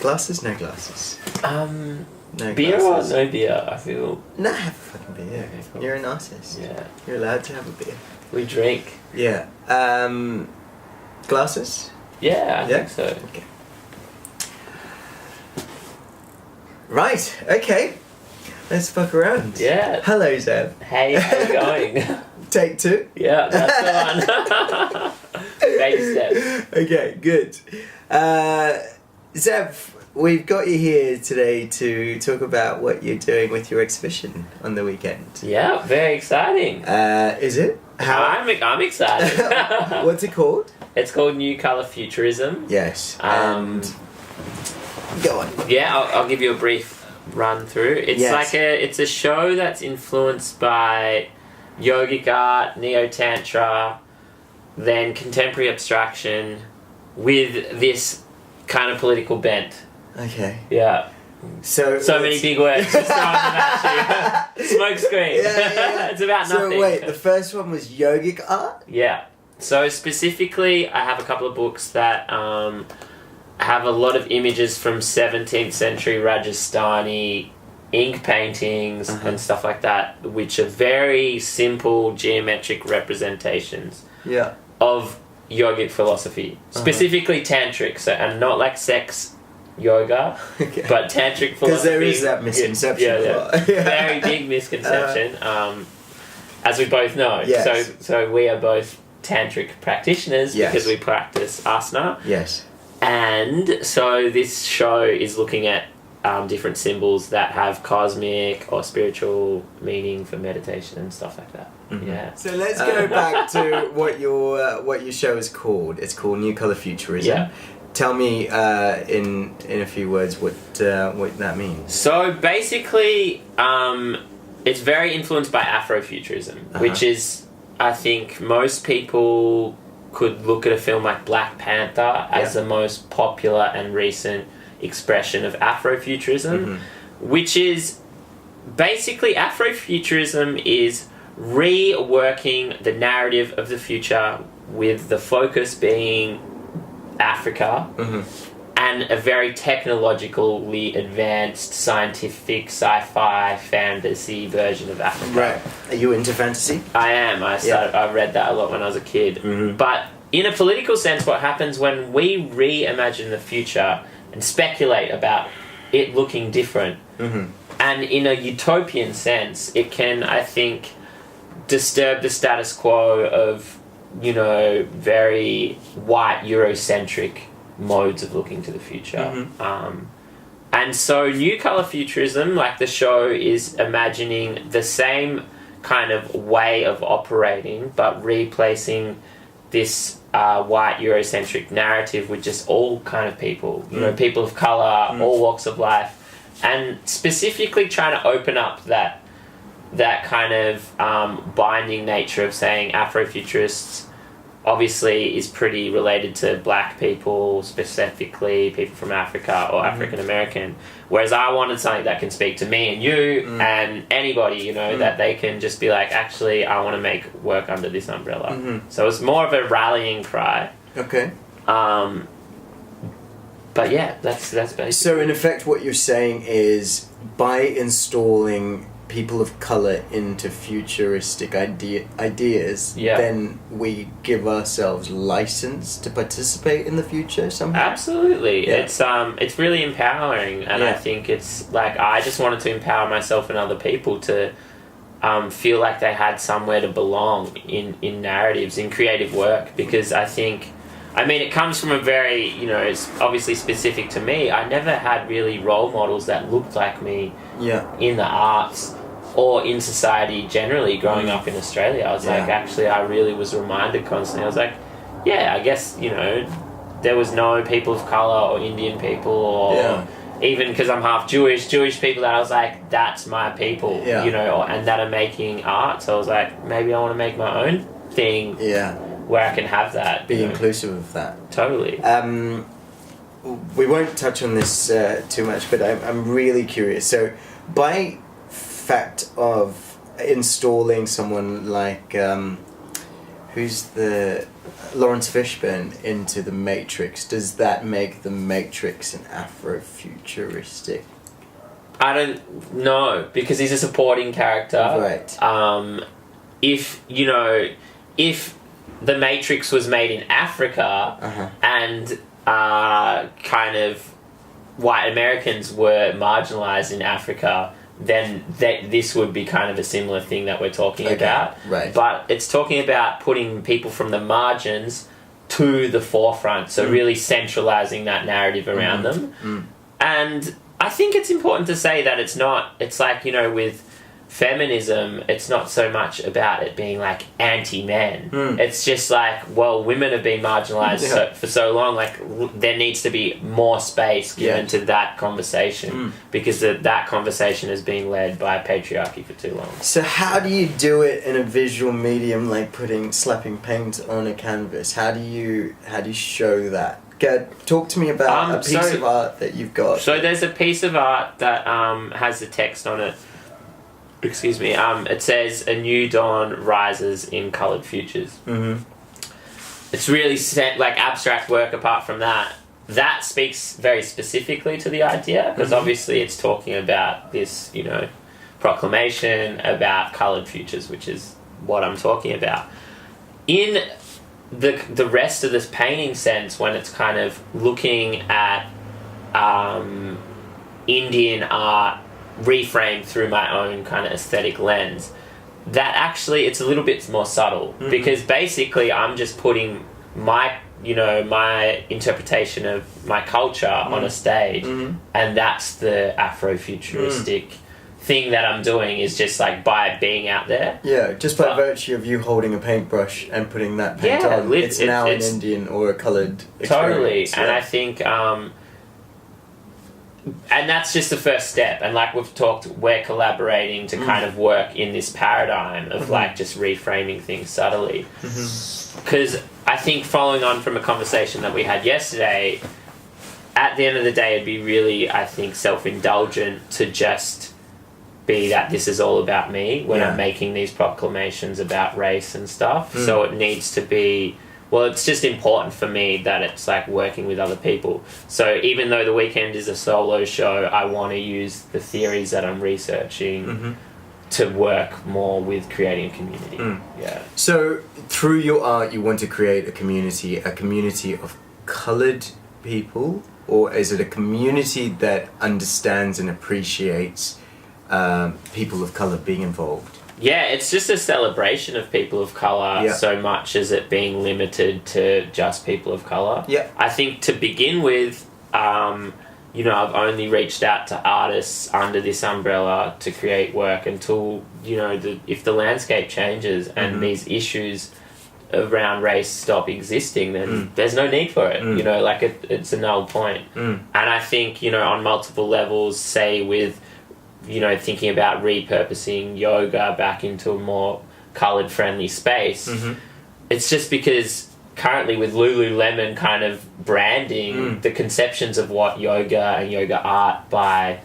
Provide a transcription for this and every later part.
Glasses? No glasses. No beer glasses. or no beer? I feel. No, have a fucking beer. Okay, cool. You're an artist. Yeah. You're allowed to have a beer. We drink. Yeah. Glasses? Yeah, I think so. Okay. Right, okay. Let's fuck around. Yeah. Hello, Zev. Hey, how you going? Take 2. Yeah, that's the one. Baby steps. Okay, good. Zev, we've got you here today to talk about what you're doing with your exhibition on the weekend. Yeah, very exciting. Is it? I'm excited. What's it called? It's called New Colour Futurism. Yes. And go on. Yeah, I'll give you a brief run through. It's it's a show that's influenced by yogic art, neo-tantra, then contemporary abstraction with this kind of political bent. Okay. Yeah. So many big words just throwing them at you. Smoke screen. Yeah. It's about nothing. So wait, the first one was yogic art? Yeah. So specifically, I have a couple of books that have a lot of images from 17th century Rajasthani ink paintings and stuff like that, which are very simple geometric representations of yogic philosophy, specifically tantric, so, and not like sex yoga, but tantric philosophy. Because there is that misconception. Yeah. Very big misconception, as we both know. Yes. So we are both tantric practitioners because we practice asana. Yes. And so this show is looking at different symbols that have cosmic or spiritual meaning for meditation and stuff like that. Mm-hmm. Yeah. So let's go back to what your show is called. It's called New Colour Futurism. Yeah. Tell me in a few words what that means. So basically, it's very influenced by Afrofuturism, which is, I think, most people could look at a film like Black Panther as the most popular and recent expression of Afrofuturism, which is basically Afrofuturism is reworking the narrative of the future with the focus being Africa and a very technologically advanced scientific sci-fi fantasy version of Africa. Right. Are you into fantasy? I am. I read that a lot when I was a kid. But in a political sense, what happens when we reimagine the future and speculate about it looking different, and in a utopian sense, it can, I think, disturb the status quo of, very white Eurocentric modes of looking to the future. And so New Colour Futurism, like the show, is imagining the same kind of way of operating, but replacing this white Eurocentric narrative with just all kind of people, people of colour, all walks of life, and specifically trying to open up that kind of binding nature of saying Afrofuturists obviously is pretty related to black people, specifically people from Africa or African American, whereas I wanted something that can speak to me and you and anybody, that they can just be like, actually, I want to make work under this umbrella. So it's more of a rallying cry. Okay. But yeah, that's basically. So in effect, what you're saying is by installing people of colour into futuristic ideas, then we give ourselves license to participate in the future somehow? Absolutely. It's really empowering, and I think it's like I just wanted to empower myself and other people to feel like they had somewhere to belong in narratives, in creative work, because I think, it comes from a very, it's obviously specific to me. I never had really role models that looked like me in the arts or in society generally growing up in Australia. I was like, actually, I really was reminded constantly. I was like, I guess, there was no people of colour or Indian people or even because I'm half Jewish people that I was like, that's my people, and that are making art. So I was like, maybe I want to make my own thing where I can have that. Be inclusive of that. Totally. We won't touch on this too much, but I'm really curious. So by fact of installing someone like who's the Lawrence Fishburne into the Matrix? Does that make the Matrix an Afrofuturistic? I don't know, because he's a supporting character. Right. If the Matrix was made in Africa and kind of white Americans were marginalized in Africa, then this would be kind of a similar thing that we're talking about. Right. But it's talking about putting people from the margins to the forefront, so really centralizing that narrative around them. And I think it's important to say that it's like, with feminism, it's not so much about it being like anti-men. It's just like, well, women have been marginalized for so long, like there needs to be more space given to that conversation, because that conversation has been led by patriarchy for too long. So how do you do it in a visual medium, like slapping paint on a canvas? How do you show that? Talk to me about a piece of art that you've got. So there's a piece of art that has the text on it. Excuse me. It says, "A new dawn rises in coloured futures." It's really like abstract work. Apart from that speaks very specifically to the idea, because obviously it's talking about this, proclamation about coloured futures, which is what I'm talking about. In the rest of this painting sense, when it's kind of looking at Indian art reframed through my own kind of aesthetic lens, that actually it's a little bit more subtle, because basically I'm just putting my interpretation of my culture on a stage, and that's the Afrofuturistic thing that I'm doing, is just like by being out there. Yeah, just by virtue of you holding a paintbrush and putting that paint on, it's now an Indian or a coloured experience. Totally, and I think and that's just the first step, and like we've talked, we're collaborating to kind of work in this paradigm of like just reframing things subtly, because I think, following on from a conversation that we had yesterday, at the end of the day it'd be really, I think, self-indulgent to just be that this is all about me when I'm making these proclamations about race and stuff. So it needs to be, well, it's just important for me that it's like working with other people. So even though The Weekend is a solo show, I want to use the theories that I'm researching to work more with creating a community. Yeah. So through your art, you want to create a community of coloured people, or is it a community that understands and appreciates people of colour being involved? Yeah, it's just a celebration of people of colour so much as it being limited to just people of colour. Yeah. I think to begin with, I've only reached out to artists under this umbrella to create work until, if the landscape changes and these issues around race stop existing, then there's no need for it. It's a null point. And I think, on multiple levels, say with thinking about repurposing yoga back into a more coloured friendly space, it's just because currently with Lululemon kind of branding, the conceptions of what yoga and yoga art by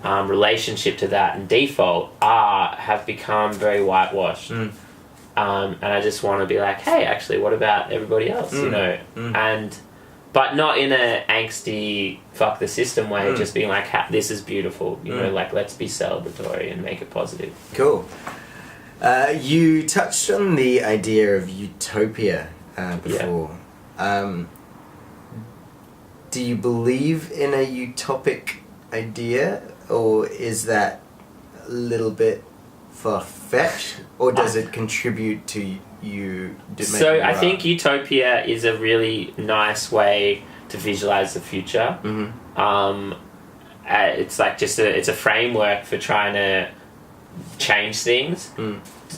relationship to that and default have become very whitewashed. And I just want to be like, hey, actually, what about everybody else? But not in a angsty fuck the system way, just being like, this is beautiful, like let's be celebratory and make it positive. Cool. You touched on the idea of utopia before. Do you believe in a utopic idea, or is that a little bit far-fetched, or does it contribute to you? So I think utopia is a really nice way to visualize the future. It's like it's a framework for trying to change things.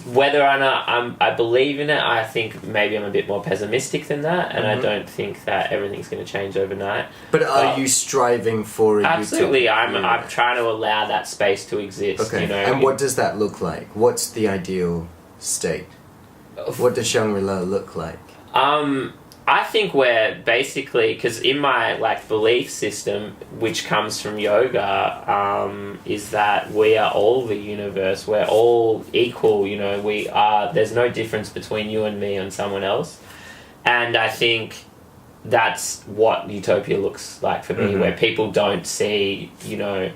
Whether or not I believe in it, I think maybe I'm a bit more pessimistic than that, and I don't think that everything's going to change overnight. But are you striving for a absolutely utopia? I'm trying to allow that space to exist. Okay. And what does that look like? What's the ideal state? What does Shangri-La look like? I think we're basically, because in my like belief system, which comes from yoga, is that we are all the universe. We're all equal. You know, we are. There's no difference between you and me and someone else. And I think that's what utopia looks like for me, where people don't see, you know,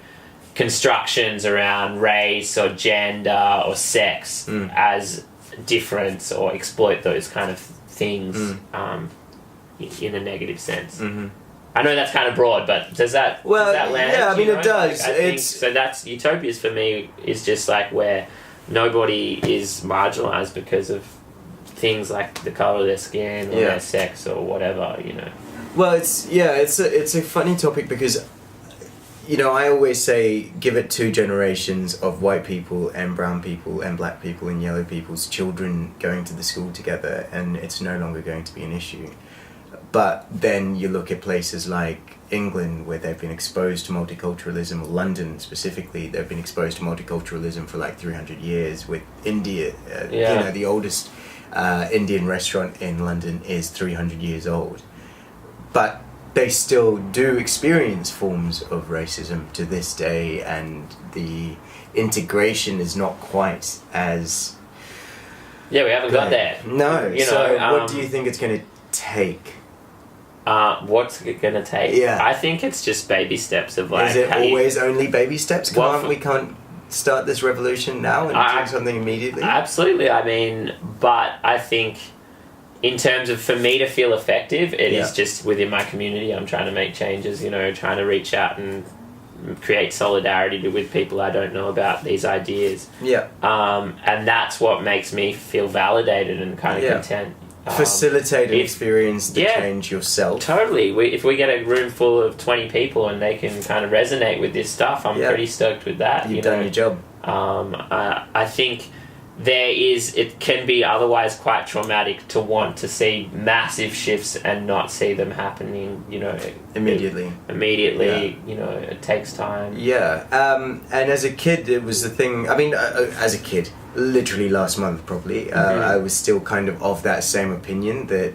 constructions around race or gender or sex as difference or exploit those kind of things in a negative sense. I know that's kind of broad, but does that land? Yeah, I mean, it does. Like, I think, so that's utopias for me is just like where nobody is marginalized because of things like the color of their skin or their sex or whatever, you know. Well, it's a funny topic because, you know, I always say give it 2 generations of white people and brown people and black people and yellow people's children going to the school together and it's no longer going to be an issue. But then you look at places like England where they've been exposed to multiculturalism, or London specifically, they've been exposed to multiculturalism for like 300 years with India. You know, the oldest Indian restaurant in London is 300 years old. But they still do experience forms of racism to this day, and the integration is not quite as... Yeah, we haven't got there. No. You know, so what do you think it's going to take? What's it going to take? Yeah. I think it's just baby steps of like... Is it always only baby steps? We can't start this revolution now and do something immediately? Absolutely. I mean, but I think... in terms of, for me to feel effective, it is just within my community. I'm trying to make changes, you know, trying to reach out and create solidarity with people I don't know about these ideas. Yeah. And that's what makes me feel validated and kind of content. Facilitate an experience to change yourself. Totally. If we get a room full of 20 people and they can kind of resonate with this stuff, I'm pretty stoked with that. You've done your job. I think... it can be otherwise quite traumatic to want to see massive shifts and not see them happening, you know, immediately, you know, it takes time. And as a kid, it was the thing, I mean, as a kid, literally last month probably, I was still kind of that same opinion that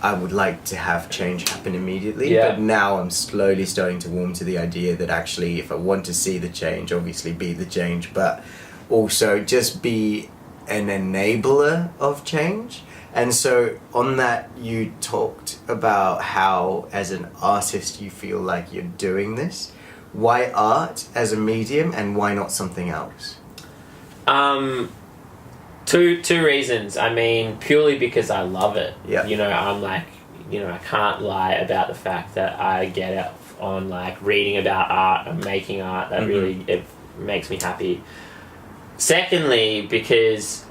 I would like to have change happen immediately, but now I'm slowly starting to warm to the idea that actually if I want to see the change, obviously be the change, but also just be an enabler of change. And so on that, you talked about how as an artist you feel like you're doing this. Why art as a medium and why not something else? Two reasons. I mean, purely because I love it. Yeah. You know, I'm like, you know, I can't lie about the fact that I get out on like reading about art and making art. That really, it makes me happy. Secondly, because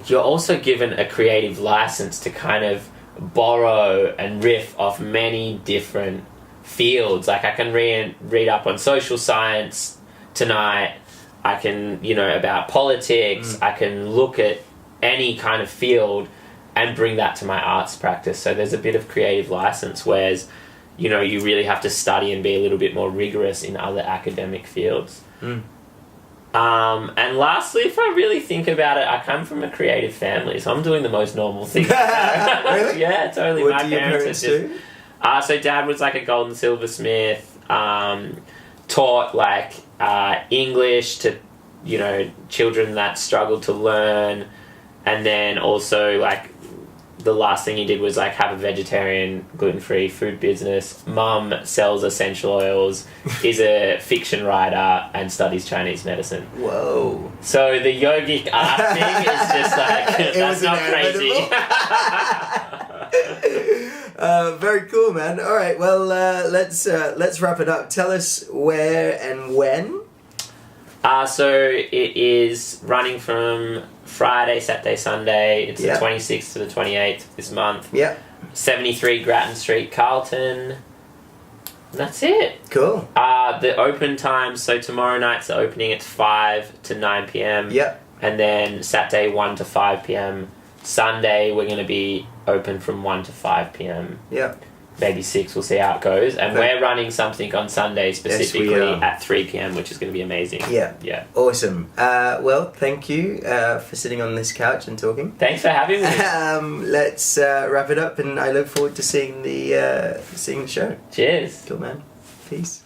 you're also given a creative license to kind of borrow and riff off many different fields. Like I can read up on social science tonight. I can, you know, about politics. I can look at any kind of field and bring that to my arts practice. So there's a bit of creative license, whereas, you know, you really have to study and be a little bit more rigorous in other academic fields. And lastly, if I really think about it, I come from a creative family, so I'm doing the most normal thing. Really? Yeah, totally. What My do your parents do? So dad was like a gold and silversmith, taught like English to, you know, children that struggled to learn, and then also like the last thing he did was like have a vegetarian, gluten-free food business. Mum sells essential oils, is a fiction writer, and studies Chinese medicine. Whoa. So the yogic art thing is just like, that's not crazy. Very cool, man. All right, well, let's wrap it up. Tell us where and when. So it is running from Friday, Saturday, Sunday. It's the 26th to the 28th this month. 73 Grattan Street, Carlton. And that's it. Cool. The open times, so tomorrow night's the opening, it's 5 to 9 p.m. And then Saturday 1 to 5 p.m. Sunday we're going to be open from 1 to 5 p.m. maybe 6. We'll see how it goes. And we're running something on Sunday specifically at 3 p.m, which is going to be amazing. Yeah. Awesome. Well, thank you for sitting on this couch and talking. Thanks for having me. Let's wrap it up, and I look forward to seeing the show. Cheers. Cool, man. Peace.